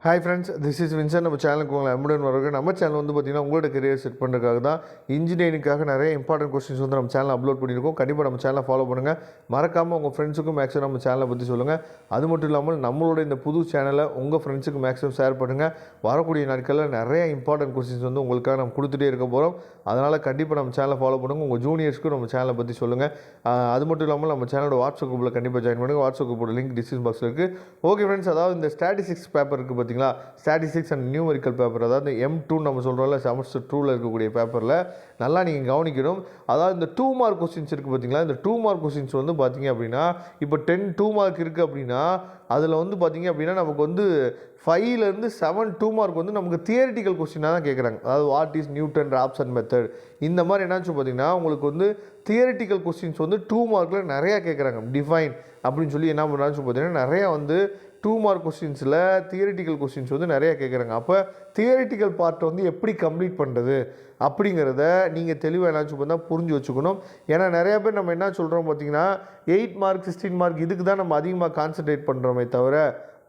Hi friends, this is Vinson. நம்ம சேனலுக்கு உங்களை அன்புடன் வரவேற்கிறேன். நம்ம சேனல் வந்து பார்த்திங்கன்னா உங்களோட கரியர் செட் பண்ணுறதுக்காக தான் இன்ஜினியரிங்காக நிறைய இம்பார்ட்டன்ட் கொஸ்டின்ஸ் வந்து நம்ம சேனல் அப்லோட் பண்ணியிருக்கோம். கண்டிப்பாக நம்ம சேனலை ஃபாலோ பண்ணுங்கள். மறக்காமல் உங்கள் ஃப்ரெண்ட்ஸுக்கும் மேக்ஸிமம் நம்ம சேனலை பற்றி சொல்லுங்கள். அது மட்டும் இல்லாமல் நம்மளோட இந்த புது சேனலை உங்கள் ஃப்ரெண்ட்ஸுக்கு மேக்ஸிமம் ஷேர் பண்ணுங்கள். வரக்கூடிய நாட்களில் நிறைய இம்பார்ட்டன்ட் கொஸ்டின்ஸ் வந்து உங்களுக்காக நம்ம கொடுத்துட்டே இருக்க போகிறோம். அதனால் கண்டிப்பாக நம்ம சேனலை ஃபாலோ பண்ணுங்கள். உங்கள் ஜூனியர்ஸ்க்கும் நம்ம சேனலை பற்றி சொல்லுங்கள். அது மட்டும் இல்லாமல் நம்ம சேனலோட வாட்ஸ்அப் குரூப்பில் கண்டிப்பாக ஜாயின் பண்ணுங்கள். வாட்ஸ்அப் குரூப்போட லிங்க் டிஸ்கிரிப்ஷன் பாக்ஸில் இருக்குது. ஓகே ஃப்ரெண்ட்ஸ், அதாவது இந்த ஸ்டாட்டிஸ்டிக்ஸ் பேப்பர் இருக்குது பார்த்தீங்களா, ஸ்டாட்டிஸ்டிக்ஸ் அண்ட் நியூமெரிக்கல் பேப்பர், அதாவது M2 நம்ம சொல்கிறோம்ல, செமஸ்டர் 2ல் இருக்கக்கூடிய பேப்பரில் நல்லா நீங்கள் கவனிக்கணும். அதாவது இந்த 2 மார்க் கொஸ்டின்ஸ் இருக்குது பார்த்தீங்களா, இந்த 2 மார்க் கொஸ்டின்ஸ் வந்து பார்த்தீங்க அப்படின்னா இப்போ 2 மார்க் இருக்குது அப்படின்னா அதில் வந்து பார்த்தீங்க அப்படின்னா நமக்கு வந்து 5லேருந்து 7 2 மார்க் வந்து நமக்கு தியரிட்டிக்கல் கொஸ்டினாக தான் கேட்குறாங்க. அதாவது what is Newton Raphson method, இந்த மாதிரி என்னாச்சு பார்த்தீங்கன்னா உங்களுக்கு வந்து தியரிட்டிக்கல் கொஸ்டின்ஸ் வந்து 2 மார்க்கில் நிறையா கேட்குறாங்க. டிஃபைன் அப்படின்னு சொல்லி என்ன பண்ணுறான்னு பார்த்தீங்கன்னா நிறையா வந்து 2 மார்க் கொஸ்டின்ஸில் தியரிட்டிக்கல் கொஸ்டின்ஸ் வந்து நிறையா கேட்குறாங்க. அப்போ தியரிட்டிக்கல் பார்ட்டை வந்து எப்படி கம்ப்ளீட் பண்ணுறது அப்படிங்கிறத நீங்கள் தெளிவாக என்னாச்சு பார்த்தா புரிஞ்சு வச்சுக்கணும். ஏன்னா நிறையா பேர் நம்ம என்ன சொல்கிறோம் பார்த்தீங்கன்னா 8 மார்க் 16 மார்க் இதுக்கு தான் நம்ம அதிகமாக கான்சன்ட்ரேட் பண்ணுறோமே தவிர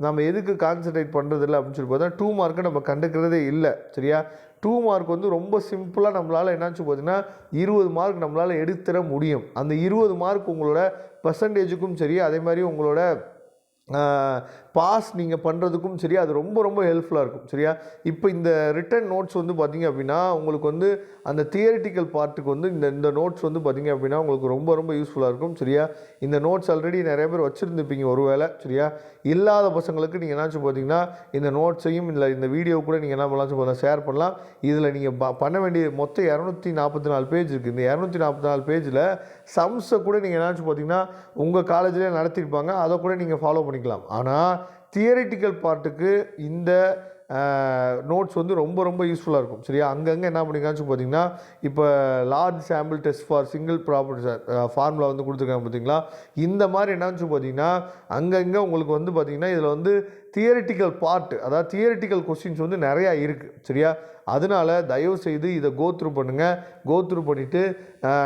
நம்ம எதுக்கு கான்சன்ட்ரேட் பண்ணுறதில்ல அப்படின்னு சொல்லி பார்த்தா 2 மார்க்கை நம்ம கண்டுக்கிறதே இல்லை. சரியா, 2 மார்க் வந்து ரொம்ப சிம்பிளாக நம்மளால் என்னாச்சு பார்த்தீங்கன்னா 20 மார்க் நம்மளால் எடுத்துட முடியும். அந்த 20 மார்க் உங்களோட பர்சன்டேஜுக்கும் சரி, அதே மாதிரி உங்களோட பாஸ் நீங்கள் பண்ணுறதுக்கும் சரி, அது ரொம்ப ரொம்ப ஹெல்ப்ஃபுல்லாக இருக்கும். சரியா, இப்போ இந்த ரிட்டன் நோட்ஸ் வந்து பார்த்திங்க அப்படின்னா உங்களுக்கு வந்து அந்த தியரிட்டிக்கல் பார்ட்டுக்கு வந்து இந்த நோட்ஸ் வந்து பார்த்திங்க அப்படின்னா உங்களுக்கு ரொம்ப ரொம்ப யூஸ்ஃபுல்லாக இருக்கும். சரியா, இந்த நோட்ஸ் ஆல்ரெடி நிறைய பேர் வச்சுருந்துப்பீங்க ஒரு வேளை. சரியா, இல்லாத பசங்களுக்கு நீங்கள் என்னாச்சும் பார்த்தீங்கன்னா இந்த நோட்ஸையும் இல்லை இந்த வீடியோ கூட நீங்கள் என்ன பண்ணலாம், ஷேர் பண்ணலாம். இதில் நீங்கள் பண்ண வேண்டிய மொத்தம் 244 பேஜ் இருக்குது. இந்த 244 பேஜில் சம்ஸை கூட நீங்கள் என்னாச்சும் பார்த்தீங்கன்னா உங்கள் காலேஜிலே நடத்தியிருப்பாங்க, அதை கூட நீங்கள் ஃபாலோ பண்ணிக்கலாம். ஆனால் தியரிட்டிக்கல் பார்ட்டுக்கு இந்த நோட்ஸ் வந்து ரொம்ப ரொம்ப யூஸ்ஃபுல்லாக இருக்கும். சரியா, அங்கங்கே என்ன பண்ணிக்காச்சு பார்த்தீங்கன்னா இப்போ large sample test for single property formula வந்து கொடுத்துருக்காங்க பார்த்தீங்களா, இந்த மாதிரி என்னாச்சு பார்த்தீங்கன்னா அங்கங்கே உங்களுக்கு வந்து பார்த்திங்கன்னா இதில் வந்து தியரிட்டிக்கல் பார்ட், அதாவது தியரிட்டிக்கல் கொஸ்டின்ஸ் வந்து நிறையா இருக்குது. சரியா, அதனால் தயவுசெய்து இதை கோத்ரூ பண்ணுங்கள். கோத்ரூ பண்ணிவிட்டு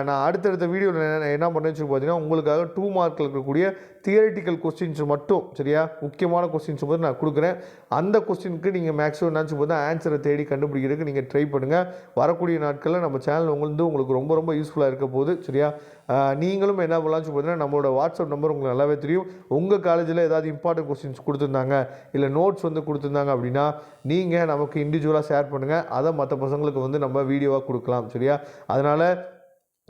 நான் அடுத்தடுத்த வீடியோவில் என்ன பண்ணேன்னு சொல்லி பார்த்தீங்கன்னா உங்களுக்காக 2 மார்க்கில் இருக்கக்கூடிய தியரிட்டிக்கல் கொஸ்டின்ஸ் மட்டும், சரியா, முக்கியமான கொஸ்டின்ஸ் மட்டும் நான் கொடுக்குறேன். அந்த கொஸ்டினுக்கு நீங்கள் மேக்ஸிமம் என்னாச்சு பார்த்தா ஆன்சரை தேடி கண்டுபிடிக்கிறதுக்கு நீங்கள் ட்ரை பண்ணுங்கள். வரக்கூடிய நாட்களில் நம்ம சேனல் உங்களுக்கு ரொம்ப ரொம்ப யூஸ்ஃபுல்லாக இருக்க போகுது. சரியா, நீங்களும் என்ன பண்ணலாம்னு பார்த்தீங்கன்னா நம்மளோட வாட்ஸ்அப் நம்பர் உங்களுக்கு நல்லாவே தெரியும். உங்கள் காலேஜில் ஏதாவது இம்பார்ட்டன்ட் கொஸ்டின்ஸ் கொடுத்துருந்தாங்க, இல்லை நோட்ஸ் வந்து கொடுத்துருந்தாங்க அப்படின்னா நீங்கள் நமக்கு இண்டிவிஜுவலாக ஷேர் பண்ணுங்கள். அதை மற்ற பசங்களுக்கு வந்து நம்ம வீடியோவாக கொடுக்கலாம். சரியா, அதனால்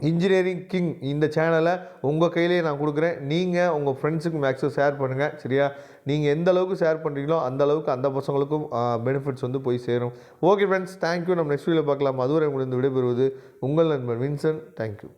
இன்ஜினியரிங் கிங் இந்த சேனலை உங்கள் கையிலேயே நான் கொடுக்குறேன். நீங்கள் உங்கள் ஃப்ரெண்ட்ஸுக்கு மேக்ஸிமம் ஷேர் பண்ணுங்கள். சரியா, நீங்கள் எந்த அளவுக்கு ஷேர் பண்ணுறீங்களோ அந்த அளவுக்கு அந்த பசங்களுக்கும் பெனிஃபிட்ஸ் வந்து போய் சேரும். Okay friends, thank you. நம்ம நெக்ஸ்ட் வீடியோவில் பார்க்கலாம். அதுவரை உங்களுக்கு விடைபெறுவது உங்கள் நண்பன் வின்சன். தேங்க்யூ.